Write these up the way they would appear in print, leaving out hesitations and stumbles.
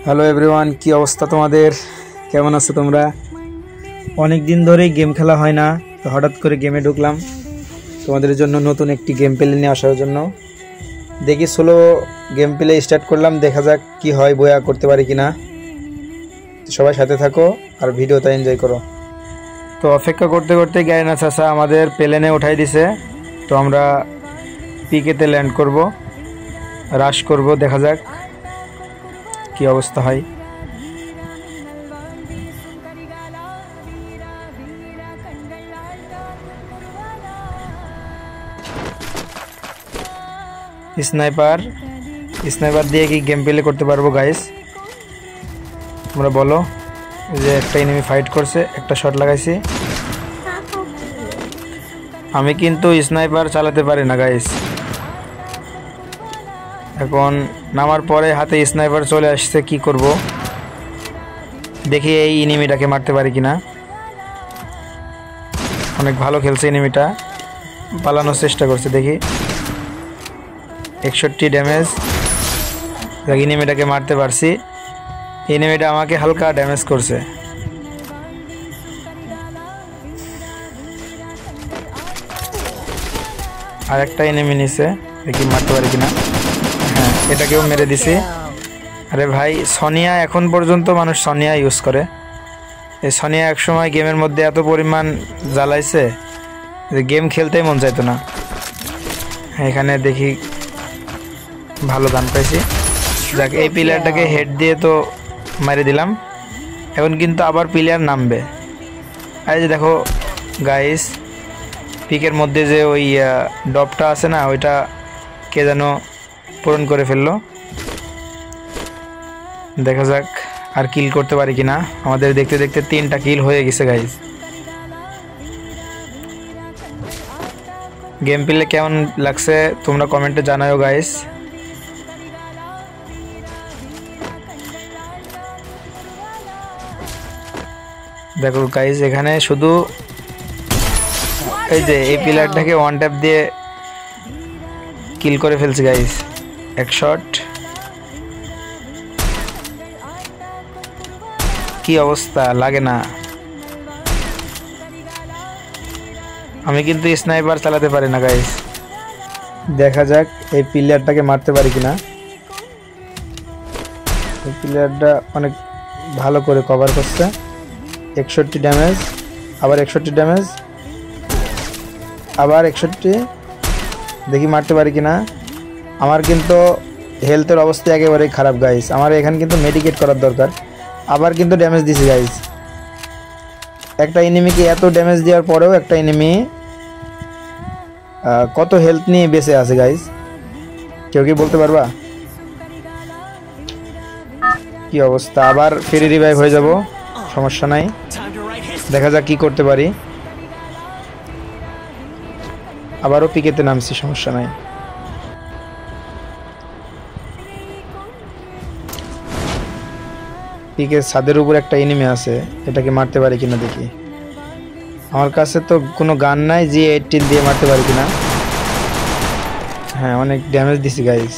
Hello everyone, কি অবস্থা তোমাদের? কেমন আছো তোমরা? অনেক দিন ধরেই গেম খেলা হয় না, তো হঠাৎ করে গেমে ঢুকলাম তোমাদের জন্য নতুন একটি গেম প্লে নিয়ে আসার জন্য। দেখি সোলো গেম প্লে স্টার্ট করলাম, দেখা যাক কি হয়, বয়া করতে পারি কিনা। সবাই সাথে থাকো আর ভিডিওটা এনজয় করো। তো অপেক্ষা করতে করতে গায়না চাচা আমাদের প্লেনে উঠাই দিছে, তো আমরা পিকেতে ল্যান্ড করব, রাশ করব, দেখা যাক কি অবস্থা হয়। স্নাইপার দিয়ে কি গেম প্লে করতে পারবো গাইস? তোমরা বলো। যে একটা এনিমি ফাইট করছে, একটা শট লাগাইছি। আমি কিন্তু স্নাইপার চালাতে পারি না গাইস। এখন নামার পরে হাতে স্নাইপার চলে আসছে, কি করব? দেখি এই এনিমিটাকে মারতে পারি কিনা। অনেক ভালো খেলছে এনিমিটা, পালানোর চেষ্টা করছে। দেখি 61 ড্যামেজ। এনিমিটাকে মারতে পারছি। এনিমিটা আমাকে হালকা ড্যামেজ করছে। আর একটা এনিমি নিছে, দেখি মারতে পারি কিনা। হ্যাঁ, এটাকেও মেরে দিছি। আরে ভাই, সোনিয়া এখন পর্যন্ত মানুষ সোনিয়া ইউজ করে। এই সোনিয়া একসময় গেমের মধ্যে এত পরিমাণ জ্বালাইছে যে গেম খেলতেই মন চাইতো না। এখানে দেখি ভালো গান পাইছি। যাক, এই প্লেয়ারটাকে হেড দিয়ে তো মেরে দিলাম। এখন কিন্তু আবার প্লেয়ার নামবে। এই যে দেখো গাইস, পিকের মধ্যে যে ওই ডপটা আছে না, ওইটা কে যেন পূরণ করে ফেললো। দেখা যাক আর কিল করতে পারি কিনা। আমাদের দেখতে দেখতে 3টা কিল হয়ে গেছে গাইস। গেম প্লে কেমন লাগছে তোমরা কমেন্টে জানাও গাইস। দেখো গাইস, এখানে শুধু এই যে এই প্লেয়ারটাকে ওয়ান ট্যাপ দিয়ে কিল করে ফেলছি গাইস। এক শট। কি অবস্থা, লাগে না? আমি কিন্তু স্নাইপার চালাতে পারি না গাইস। দেখা যাক এই প্লেয়ারটাকে মারতে পারি কিনা। এই প্লেয়ারটা অনেক ভালো করে কভার করছে। 61 ড্যামেজ, আবার 61 ড্যামেজ, আবার 61। দেখি মারতে পারি কিনা। আমার কিন্তু হেলথের অবস্থা একেবারেই খারাপ গাইস। আমার এখানে কিন্তু মেডিকেট করার দরকার। আবার কিন্তু ড্যামেজ দিছি গাইস। একটা এনিমিকে এত ড্যামেজ দেওয়ার পরেও একটা এনিমি কত হেলথ নিয়ে বেঁচে আছে গাইস? কেউ কি বলতে পারবা? কি অবস্থা? আবার ফ্রি রিভাইভ হয়ে যাব, সমস্যা নাই। দেখা যাক কি করতে পারি। আবারও পিকেতে নামছি, সমস্যা নাই। পিকের ছাদের উপর একটা এনিমি আছে, এটাকে মারতে পারি কিনা দেখি। আমার কাছে তো কোনো গান নাই, যে 18 দিয়ে মারতে পারি কিনা। হ্যাঁ, অনেক ড্যামেজ দিছি গাইস।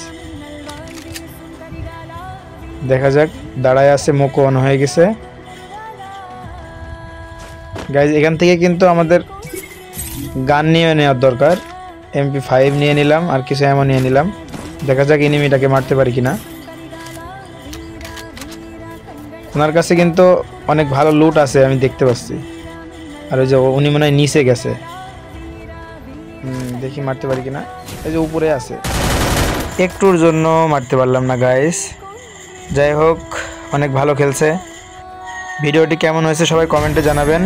দেখা যাক। দাঁড়ায় আছে, মোকো অন হয়ে গেছে গাইস। এখান থেকে কিন্তু আমাদের গান নিয়ে নেওয়ার দরকার। MP5 নিয়ে নিলাম, আর কিছু এমন নিয়ে নিলাম। দেখা যাক এনিমিটাকে মারতে পারি কিনা। ওনার কাছে কিন্তু অনেক ভালো লুট আছে, আমি দেখতে পাচ্ছি। আর ওই যে উনি মনে হয় নিচে গেছে। দেখি মারতে পারি কিনা। এই যে উপরে আছে। একটুর জন্য মারতে পারলাম না গাইস। যাই হোক, অনেক ভালো খেলছে। ভিডিওটি কেমন হয়েছে সবাই কমেন্টে জানাবেন।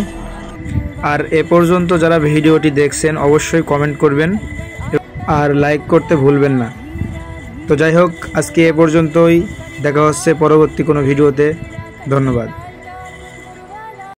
আর এ পর্যন্ত যারা ভিডিওটি দেখছেন অবশ্যই কমেন্ট করবেন আর লাইক করতে ভুলবেন না। তো যাই হোক, আজকে এ পর্যন্তই। দেখা হচ্ছে পরবর্তী কোনো ভিডিওতে। ধন্যবাদ।